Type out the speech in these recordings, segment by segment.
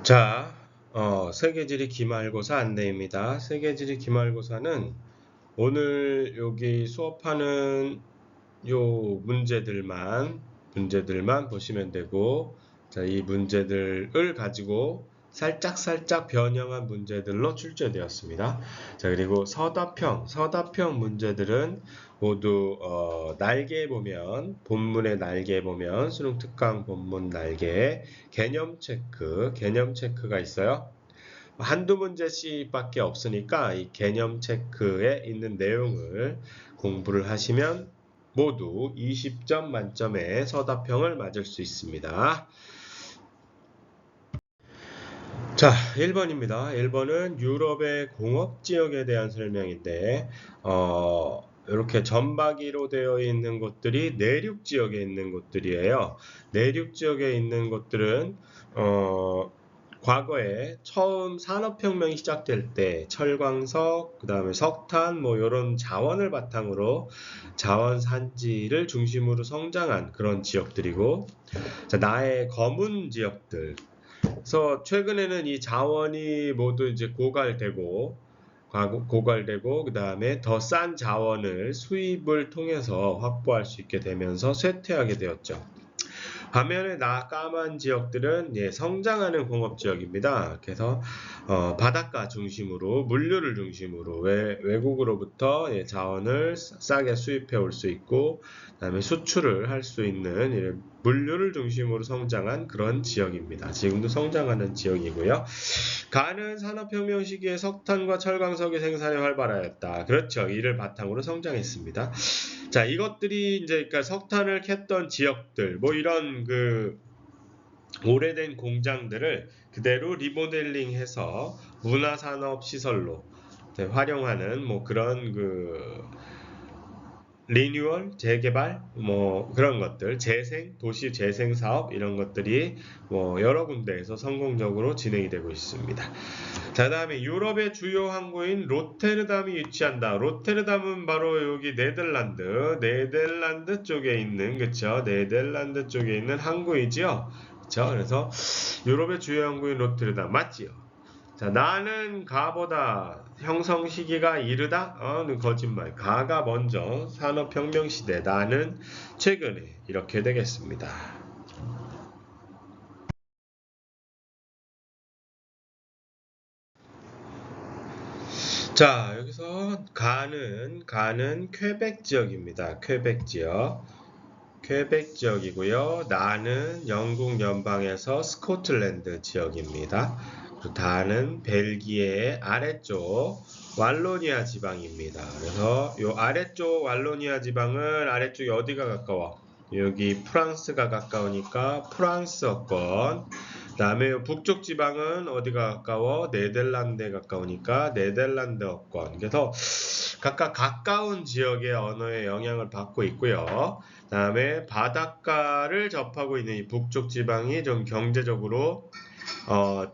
자, 세계지리 기말고사 안내입니다. 세계지리 기말고사는 오늘 여기 수업하는 요 문제들만 보시면 되고, 자, 이 문제들을 가지고 살짝 변형한 문제들로 출제되었습니다. 자, 그리고 서답형 문제들은 모두 날개에 보면, 본문의 날개에 보면 수능 특강 본문 날개에 개념 체크가 있어요. 한두 문제씩밖에 없으니까 이 개념 체크에 있는 내용을 공부를 하시면 모두 20점 만점의 서답형을 맞을 수 있습니다. 자, 1번입니다. 1번은 유럽의 공업지역에 대한 설명인데 이렇게 점박이로 되어 있는 곳들이 내륙지역에 있는 곳들이에요. 내륙지역에 있는 곳들은 과거에 처음 산업혁명이 시작될 때 철광석, 그 다음에 석탄, 이런 자원을 바탕으로 자원 산지를 중심으로 성장한 그런 지역들이고, 자, 나의 검은 지역들. 그래서 최근에는 이 자원이 모두 이제 고갈되고, 그 다음에 더 싼 자원을 수입을 통해서 확보할 수 있게 되면서 쇠퇴하게 되었죠. 반면에 까만 지역들은 성장하는 공업지역입니다. 그래서 바닷가 중심으로 물류를 중심으로 외국으로부터 자원을 싸게 수입해 올 수 있고, 그다음에 수출을 할 수 있는 물류를 중심으로 성장한 그런 지역입니다. 지금도 성장하는 지역이고요. 가는 산업혁명 시기에 석탄과 철광석의 생산이 활발하였다. 그렇죠. 이를 바탕으로 성장했습니다. 자, 이것들이 이제 그러니까 석탄을 캤던 지역들, 이런 오래된 공장들을 그대로 리모델링해서 문화산업 시설로 활용하는 그런 리뉴얼, 재개발, 그런 것들, 도시 재생 사업 이런 것들이 여러 군데에서 성공적으로 진행이 되고 있습니다. 자, 다음에 유럽의 주요 항구인 로테르담이 위치한다. 로테르담은 바로 여기 네덜란드 쪽에 있는, 그쵸? 네덜란드 쪽에 있는 항구이지요. 그쵸? 그래서 유럽의 주요 항구인 로테르담 맞지요? 자, 나는 가보다 형성 시기가 이르다? 거짓말. 가가 먼저 산업혁명 시대, 나는 최근에 이렇게 되겠습니다. 자, 여기서 가는 퀘벡 지역입니다. 퀘벡 지역이고요. 나는 영국 연방에서 스코틀랜드 지역입니다. 다는 벨기에의 아래쪽 왈로니아 지방입니다. 그래서 이 아래쪽 왈로니아 지방은 아래쪽이 어디가 가까워? 여기 프랑스가 가까우니까 프랑스어권. 그 다음에 북쪽 지방은 어디가 가까워? 네덜란드에 가까우니까 네덜란드어권. 그래서 각각 가까운 지역의 언어의 영향을 받고 있고요. 그 다음에 바닷가를 접하고 있는 이 북쪽 지방이 좀 경제적으로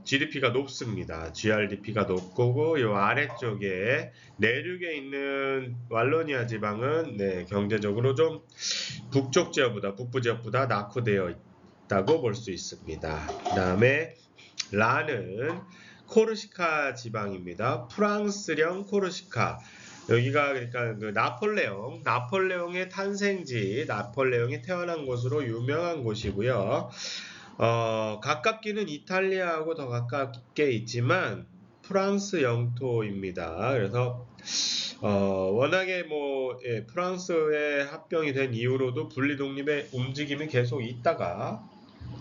GDP가 높습니다. GRDP가 높고 이 아래쪽에 내륙에 있는 왈로니아 지방은 경제적으로 좀 북부 지역보다 낙후되어 있다고 볼 수 있습니다. 그 다음에 라는 코르시카 지방입니다. 프랑스령 코르시카. 여기가 그러니까 나폴레옹의 탄생지, 나폴레옹이 태어난 곳으로 유명한 곳이고요. 가깝기는 이탈리아하고 더 가깝게 있지만 프랑스 영토입니다. 그래서 워낙에 프랑스에 합병이 된 이후로도 분리 독립의 움직임이 계속 있다가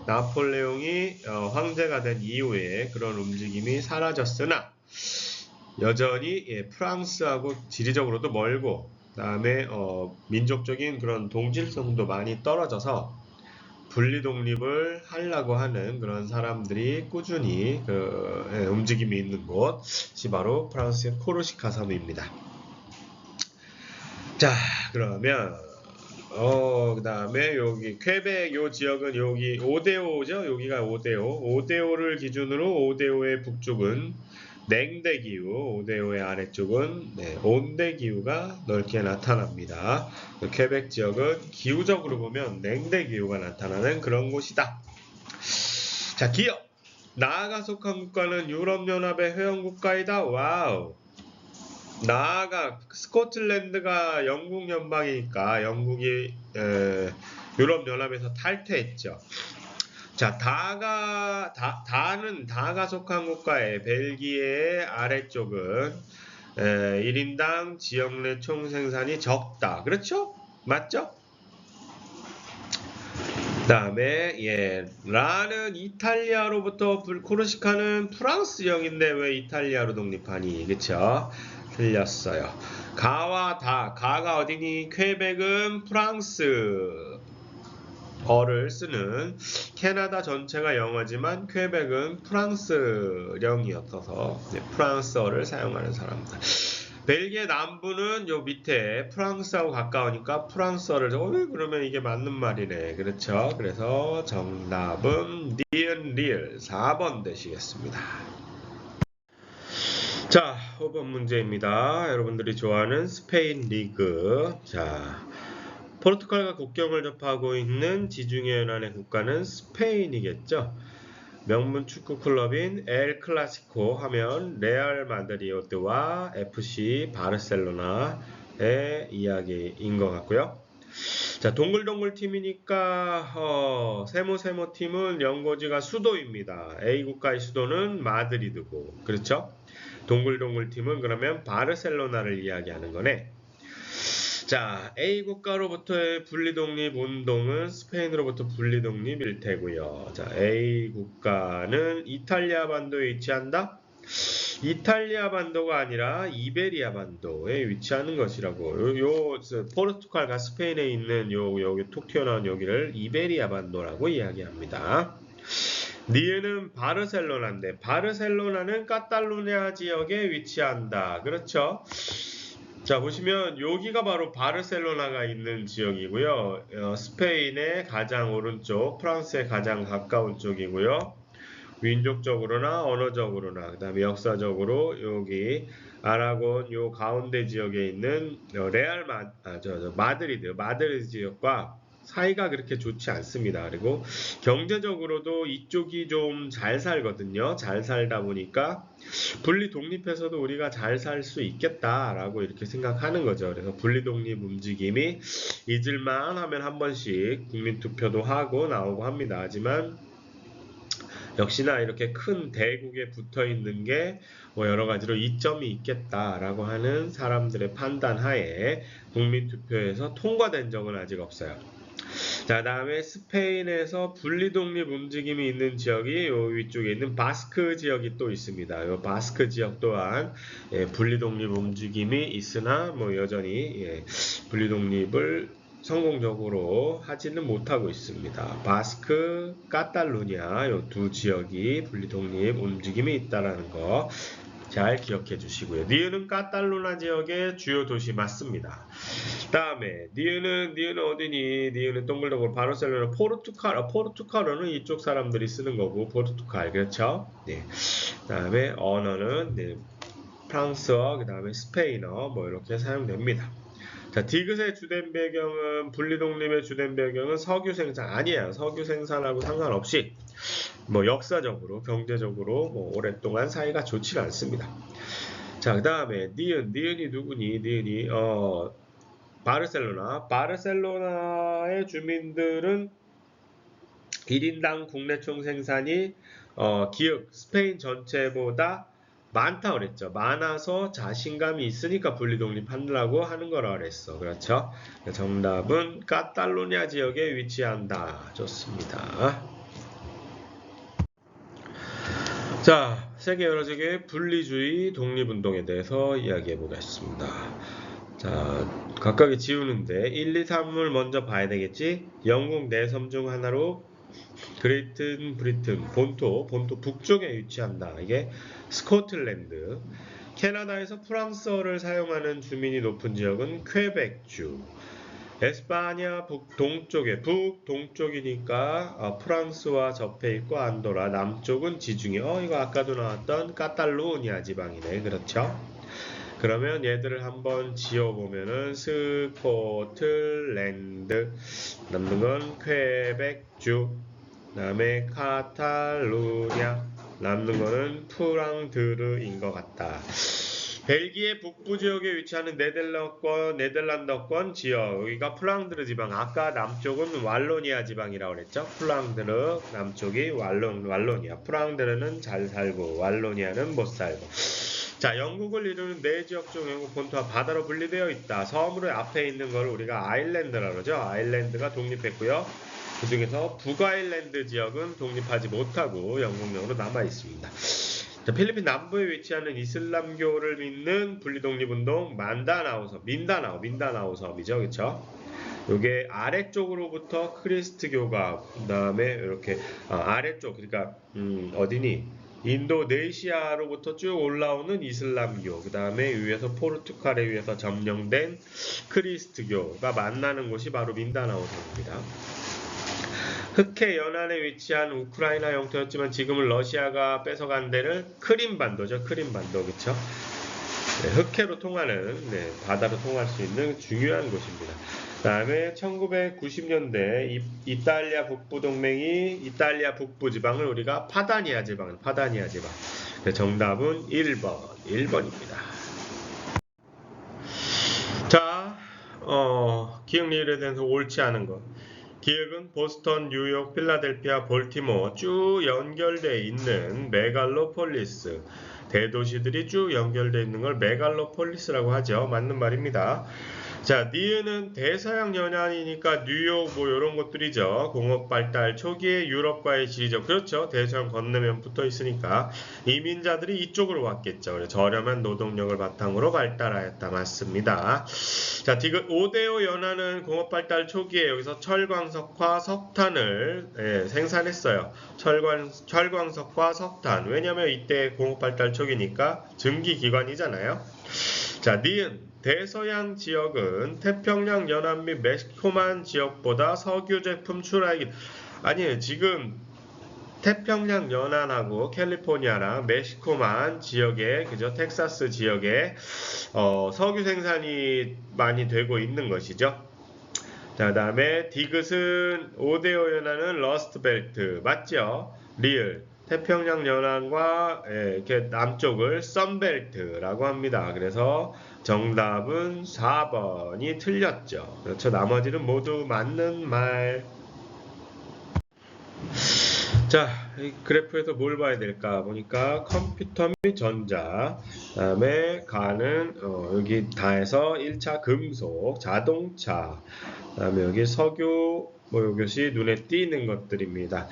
나폴레옹이 황제가 된 이후에 그런 움직임이 사라졌으나 여전히 프랑스하고 지리적으로도 멀고, 그다음에 민족적인 그런 동질성도 많이 떨어져서 분리 독립을 하려고 하는 그런 사람들이 꾸준히 움직임이 있는 곳이 바로 프랑스의 코르시카 섬입니다. 자, 그러면 그 다음에 여기 퀘벡 요 지역은 여기 오데오죠. 여기가 오데오를 기준으로 오데오의 북쪽은 냉대기후, 오데오의 아래쪽은 온대기후가 넓게 나타납니다. 퀘벡 지역은 기후적으로 보면 냉대기후가 나타나는 그런 곳이다. 자, 기업. 나아가 속한 국가는 유럽연합의 회원국가이다. 와우. 나아가 스코틀랜드가 영국 연방이니까 영국이 유럽연합에서 탈퇴했죠. 자, 다가 속한 국가의 벨기에의 아래쪽은 1인당 지역 내 총생산이 적다. 그렇죠? 맞죠? 그 다음에 라는 이탈리아로부터 코르시카는 프랑스령인데 왜 이탈리아로 독립하니? 그쵸? 틀렸어요. 가가 어디니? 퀘벡은 프랑스 어를 쓰는, 캐나다 전체가 영어지만 퀘벡은 프랑스령이었어서 프랑스어를 사용하는 사람들. 벨기에 남부는 요 밑에 프랑스하고 가까우니까 프랑스어를 그러면 이게 맞는 말이네. 그렇죠? 그래서 정답은 니은 리을 4번 되시겠습니다. 자, 5번 문제입니다. 여러분들이 좋아하는 스페인 리그. 자, 포르투갈과 국경을 접하고 있는 지중해 연안의 국가는 스페인이겠죠. 명문 축구 클럽인 엘 클라시코 하면 레알 마드리드와 FC 바르셀로나의 이야기인 것 같고요. 자, 동글동글 팀이니까 세모 팀은 연고지가 수도입니다. A 국가의 수도는 마드리드고, 그렇죠? 동글동글 팀은 그러면 바르셀로나를 이야기하는 거네. 자, A 국가로부터의 분리독립 운동은 스페인으로부터 분리독립일 테고요. 자, A 국가는 이탈리아 반도에 위치한다? 이탈리아 반도가 아니라 이베리아 반도에 위치하는 것이라고. 포르투갈과 스페인에 있는 여기 톡 튀어나온 여기를 이베리아 반도라고 이야기합니다. 니은은 바르셀로나인데 바르셀로나는 카탈루냐 지역에 위치한다. 그렇죠? 자, 보시면 여기가 바로 바르셀로나가 있는 지역이고요. 스페인의 가장 오른쪽, 프랑스의 가장 가까운 쪽이고요. 민족적으로나 언어적으로나 그 다음에 역사적으로 여기 아라곤 요 가운데 지역에 있는 마드리드 지역과 사이가 그렇게 좋지 않습니다. 그리고 경제적으로도 이쪽이 좀 잘 살거든요. 잘 살다 보니까 분리 독립해서도 우리가 잘 살 수 있겠다라고 이렇게 생각하는 거죠. 그래서 분리 독립 움직임이 잊을만 하면 한 번씩 국민투표도 하고 나오고 합니다. 하지만 역시나 이렇게 큰 대국에 붙어 있는 게 여러 가지로 이점이 있겠다라고 하는 사람들의 판단 하에 국민투표에서 통과된 적은 아직 없어요. 자, 다음에 스페인에서 분리독립 움직임이 있는 지역이 요 위쪽에 있는 바스크 지역이 또 있습니다. 요 바스크 지역 또한 분리독립 움직임이 있으나 여전히 분리독립을 성공적으로 하지는 못하고 있습니다. 바스크, 카탈루냐 요 두 지역이 분리독립 움직임이 있다라는 거 잘 기억해 주시고요. 니은은 카탈루나 지역의 주요 도시 맞습니다. 다음에 니은은 어디니? 니은은 동글동글 바르셀로나 포르투갈어는 이쪽 사람들이 쓰는 거고 포르투갈 그렇죠? 네. 다음에 언어는 프랑스어 그다음에 스페인어 이렇게 사용됩니다. 자, 디귿의 주된 배경은 분리독립의 주된 배경은 석유 생산 아니에요. 석유 생산하고 상관없이 역사적으로 경제적으로 오랫동안 사이가 좋지 않습니다. 자, 그다음에 니은이 누구니? 니은이 바르셀로나의 주민들은 1인당 국내 총 생산이 스페인 전체보다 많다 그랬죠. 많아서 자신감이 있으니까 분리독립하려고 하는 거라 그랬어. 그렇죠? 정답은 카탈루냐 지역에 위치한다. 좋습니다. 자, 세계 여러 세계의 분리주의 독립운동에 대해서 이야기해 보겠습니다. 자, 각각의 지우는데 1, 2, 3을 먼저 봐야 되겠지? 영국 내섬 중 하나로 그레이튼 브리튼 본토 북쪽에 위치한다. 이게 스코틀랜드. 캐나다에서 프랑스어를 사용하는 주민이 높은 지역은 퀘벡주. 에스파냐 북동쪽이니까 프랑스와 접해 있고 안도라. 남쪽은 지중해. 이거 아까도 나왔던 카탈루니아 지방이네. 그렇죠? 그러면 얘들을 한번 지어보면은 스코틀랜드, 남는 건 퀘벡주, 그 다음에 카탈루냐, 남는 거는 프랑드르인 것 같다. 벨기에 북부 지역에 위치하는 네덜란드권 지역, 여기가 플랑드르 지방. 아까 남쪽은 왈로니아 지방이라고 그랬죠. 플랑드르 남쪽이 왈로니아. 프랑드르는 잘 살고 왈로니아는 못 살고. 자, 영국을 이루는 네 지역 중 영국 본토와 바다로 분리되어 있다. 섬으로 앞에 있는 걸 우리가 아일랜드라고 그러죠. 아일랜드가 독립했고요. 그 중에서 북아일랜드 지역은 독립하지 못하고 영국령으로 남아 있습니다. 자, 필리핀 남부에 위치하는 이슬람교를 믿는 분리독립운동 민다나오 섬이죠, 그렇죠? 요게 아래쪽으로부터 크리스트교가, 그 다음에 이렇게 아래쪽, 그러니까 어디니? 인도네시아로부터 쭉 올라오는 이슬람교, 그 다음에 위에서 포르투갈에 의해서 점령된 크리스트교가 만나는 곳이 바로 민다나오 섬입니다. 흑해 연안에 위치한 우크라이나 영토였지만 지금은 러시아가 뺏어간 데를 크림반도죠. 크림반도, 그쵸? 네, 흑해로 통하는, 바다로 통할 수 있는 중요한 곳입니다. 그 다음에 1990년대 이탈리아 북부 동맹이 이탈리아 북부 지방을 우리가 파다니아 지방. 정답은 1번입니다. 자, 기억 리을에 대해서 옳지 않은 것. 기억은 보스턴, 뉴욕, 필라델피아, 볼티모어 쭉 연결되어 있는 메갈로폴리스, 대도시들이 쭉 연결되어 있는 걸 메갈로폴리스라고 하죠. 맞는 말입니다. 자, 니은은 대서양 연안이니까 뉴욕 뭐 이런 것들이죠. 공업 발달 초기에 유럽과의 지리적, 그렇죠. 대서양 건너면 붙어 있으니까 이민자들이 이쪽으로 왔겠죠. 그래서 저렴한 노동력을 바탕으로 발달하였다. 맞습니다. 자, 디귿 5대5 연안은 공업 발달 초기에 여기서 철광석과 석탄을 생산했어요. 철광석과 석탄. 왜냐면 이때 공업 발달 초기니까 증기 기관이잖아요. 자, 니은 대서양 지역은 태평양 연안 및 멕시코만 지역보다 석유 제품 출하액이, 아니에요. 지금 태평양 연안하고 캘리포니아랑 멕시코만 지역에, 그죠? 텍사스 지역에 석유 생산이 많이 되고 있는 것이죠. 자, 그 다음에 디귿은 5대5 연안은 러스트벨트 맞죠? 리을 태평양 연안과 이렇게 남쪽을 썬벨트라고 합니다. 그래서 정답은 4번이 틀렸죠. 그렇죠. 나머지는 모두 맞는 말. 자, 이 그래프에서 뭘 봐야 될까 보니까 컴퓨터 및 전자, 그다음에 가는 여기 다해서 1차 금속, 자동차, 그다음에 여기 석유, 뭐 이것이 눈에 띄는 것들입니다.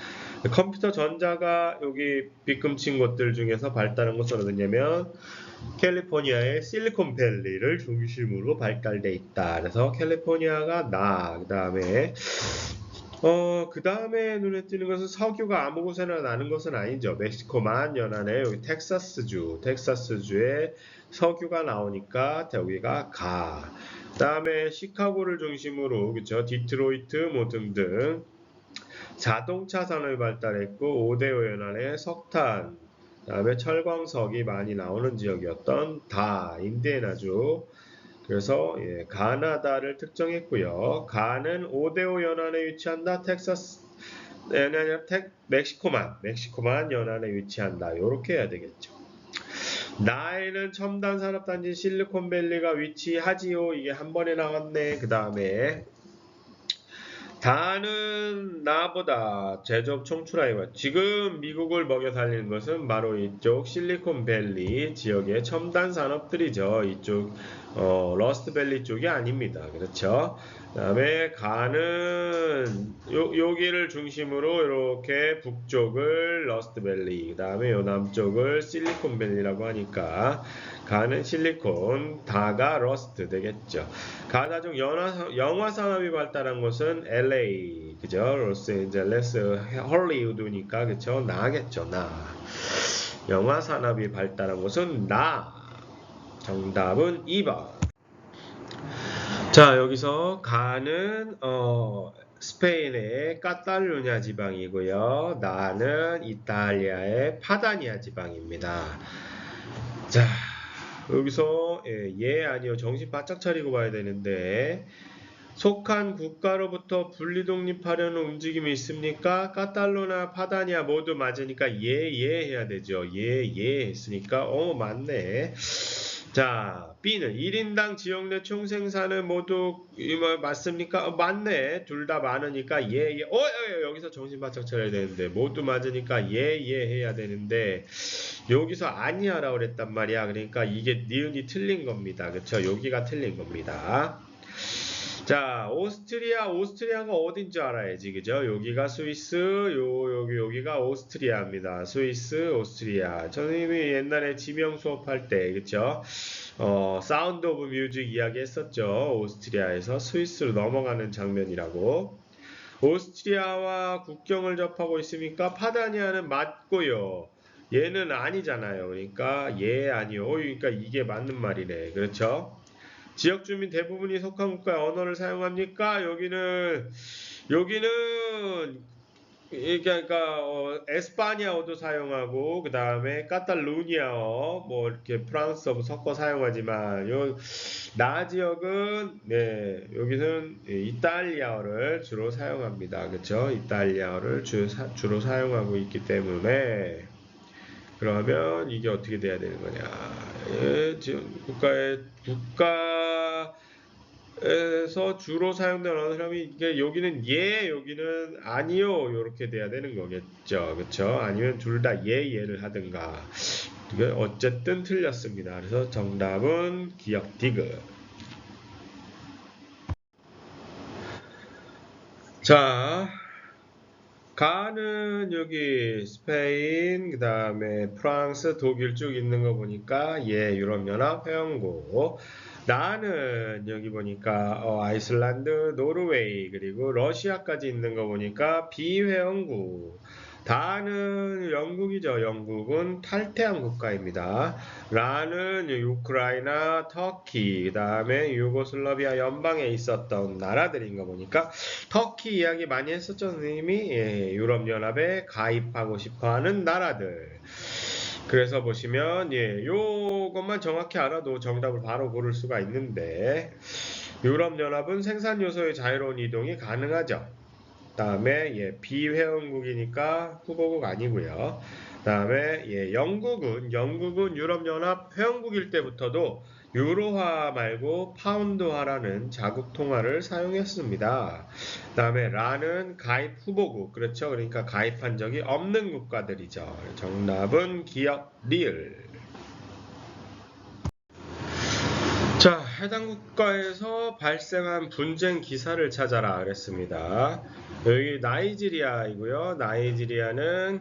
컴퓨터 전자가 여기 빗금친 것들 중에서 발달한 것은 어디냐면 캘리포니아의 실리콘밸리를 중심으로 발달돼 있다. 그래서 캘리포니아가 그 다음에 눈에 띄는 것은 석유가 아무 곳에나 나는 것은 아니죠. 멕시코만 연안에 여기 텍사스주에 석유가 나오니까 여기가 가. 그 다음에 시카고를 중심으로, 그쵸? 디트로이트 뭐 등등 자동차 산업이 발달했고 5대5 연안에 석탄, 그 다음에 철광석이 많이 나오는 지역이었던 인디애나주. 그래서 가나다를 특정했고요. 가는 5대5 연안에 위치한다. 멕시코만 연안에 위치한다. 이렇게 해야 되겠죠. 나에는 첨단 산업단지 실리콘밸리가 위치하지요. 이게 한 번에 나왔네. 그 다음에 다는 나보다 제조업 총출하기가, 지금 미국을 먹여 살리는 것은 바로 이쪽 실리콘밸리 지역의 첨단 산업들이죠. 이쪽 러스트밸리 쪽이 아닙니다. 그렇죠? 그 다음에 가는 여기를 중심으로 이렇게 북쪽을 러스트밸리, 그 다음에 요 남쪽을 실리콘밸리라고 하니까 가는 실리콘, 다가 러스트 되겠죠. 가나 중 영화 산업이 발달한 곳은 LA, 그죠? 로스앤젤레스, 헐리우드니까, 그쵸? 나겠죠, 나. 영화 산업이 발달한 곳은 나. 정답은 2번. 자, 여기서 가는 스페인의 까탈루냐 지방이고요. 나는 이탈리아의 파다니아 지방입니다. 자, 여기서 아니요, 정신 바짝 차리고 봐야 되는데 속한 국가로부터 분리 독립하려는 움직임이 있습니까? 카탈루나 파다니아 모두 맞으니까 예 해야 되죠. 예 했으니까 맞네. 자, B는 1인당 지역 내 총생산은 모두 맞습니까? 맞네. 둘 다 많으니까 예. 여기서 정신 바짝 차려야 되는데 모두 맞으니까 예 해야 되는데 여기서 아니야라고 그랬단 말이야. 그러니까 이게 니은이 틀린 겁니다. 그쵸? 여기가 틀린 겁니다. 자, 오스트리아가 어딘지 알아야지, 그죠? 여기가 스위스, 여기가 오스트리아입니다. 스위스, 오스트리아. 선생님이 옛날에 지명 수업할 때, 그쵸? 사운드 오브 뮤직 이야기 했었죠. 오스트리아에서 스위스로 넘어가는 장면이라고. 오스트리아와 국경을 접하고 있으니까 파다니아는 맞고요. 얘는 아니잖아요. 그러니까 아니요. 그러니까 이게 맞는 말이네. 그렇죠? 지역 주민 대부분이 속한 국가의 언어를 사용합니까? 여기는 그러니까 에스파니아어도 사용하고 그 다음에 카탈루니아어 뭐 이렇게 프랑스어 섞어 사용하지만 나 지역은 여기는 이탈리아어를 주로 사용합니다. 그렇죠? 이탈리아어를 주로 사용하고 있기 때문에 그러면 이게 어떻게 돼야 되는 거냐? 지금 국가에서 주로 사용되는 언어라면 이게 여기는 여기는 아니요 이렇게 돼야 되는 거겠죠, 그렇죠? 아니면 둘 다 예를 하든가. 이게 어쨌든 틀렸습니다. 그래서 정답은 기역 디귿. 자. 가는 여기 스페인, 그 다음에 프랑스, 독일 쭉 있는 거 보니까 유럽연합 회원국. 나는 여기 보니까 아이슬란드, 노르웨이, 그리고 러시아까지 있는 거 보니까 비회원국. 다는 영국이죠. 영국은 탈퇴한 국가입니다. 라는 우크라이나, 터키, 그 다음에 유고슬라비아 연방에 있었던 나라들인 거 보니까 터키 이야기 많이 했었죠. 선생님이 유럽연합에 가입하고 싶어하는 나라들. 그래서 보시면 요것만 정확히 알아도 정답을 바로 고를 수가 있는데 유럽연합은 생산 요소의 자유로운 이동이 가능하죠. 다음에 비회원국이니까 후보국 아니고요. 다음에 영국은 유럽연합 회원국일 때부터도 유로화 말고 파운드화라는 자국 통화를 사용했습니다. 다음에 라는 가입 후보국, 그렇죠? 그러니까 가입한 적이 없는 국가들이죠. 정답은 기역 리을. 자, 해당 국가에서 발생한 분쟁 기사를 찾아라 그랬습니다. 여기 나이지리아이고요. 나이지리아는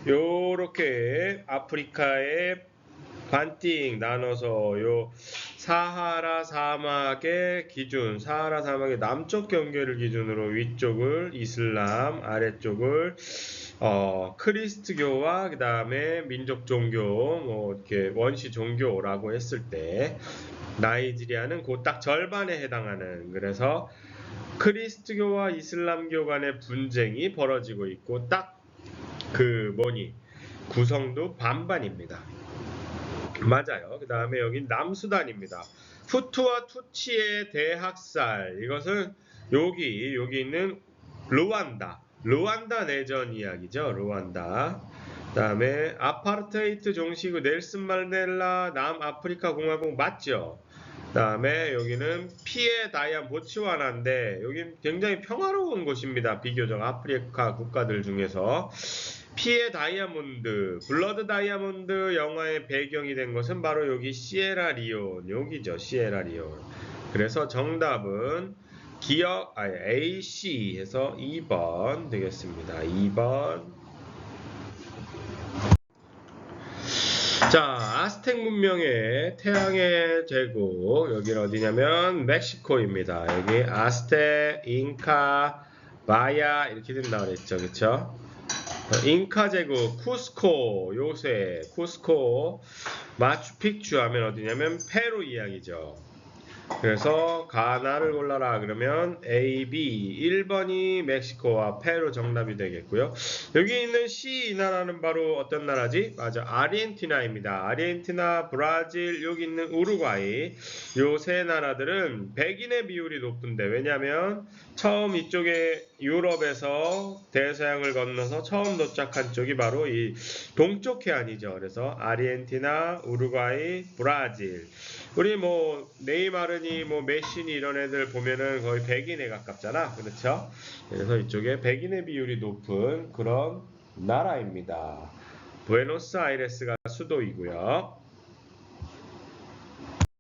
요렇게 아프리카에 반띵 나눠서 사하라 사막의 남쪽 경계를 기준으로 위쪽을 이슬람, 아래쪽을 크리스트교와 그 다음에 민족 종교, 뭐 이렇게 원시 종교라고 했을 때 나이지리아는 그 딱 절반에 해당하는, 그래서 크리스트교와 이슬람교 간의 분쟁이 벌어지고 있고 딱 구성도 반반입니다. 맞아요. 그 다음에 여기 남수단입니다. 후투와 투치의 대학살. 이것은 여기 있는 루안다 내전 이야기죠. 루안다. 그 다음에 아파르테이트 종식 넬슨 만델라 남아프리카 공화국 맞죠? 그 다음에 여기는 피에 다이안 보츠와나인데 여기 굉장히 평화로운 곳입니다. 비교적 아프리카 국가들 중에서 피에 다이아몬드, 블러드 다이아몬드 영화의 배경이 된 것은 바로 여기 시에라리온, 여기죠. 시에라리온. 그래서 정답은 AC 해서 2번 되겠습니다. 2번. 자, 아스텍 문명의 태양의 제국, 여기는 어디냐면 멕시코입니다. 여기 아스텍, 잉카, 마야 이렇게 된다고 그랬죠. 그쵸? 잉카 제국, 쿠스코, 요새, 쿠스코, 마추픽추 하면 어디냐면 페루 이야기죠. 그래서 가나를 골라라 그러면 A, B 1번이 멕시코와 페루 정답이 되겠고요. 여기 있는 C 이 나라는 바로 어떤 나라지? 맞아, 아르헨티나입니다. 아르헨티나, 브라질, 여기 있는 우루과이 요 세 나라들은 백인의 비율이 높은데, 왜냐하면 처음 이쪽에 유럽에서 대서양을 건너서 처음 도착한 쪽이 바로 이 동쪽 해안이죠. 그래서 아르헨티나, 우루과이, 브라질. 우리 뭐 네이마르니 뭐 메시니 이런 애들 보면은 거의 백인에 가깝잖아. 그렇죠? 그래서 이쪽에 백인의 비율이 높은 그런 나라입니다. 부에노스아이레스가 수도이고요.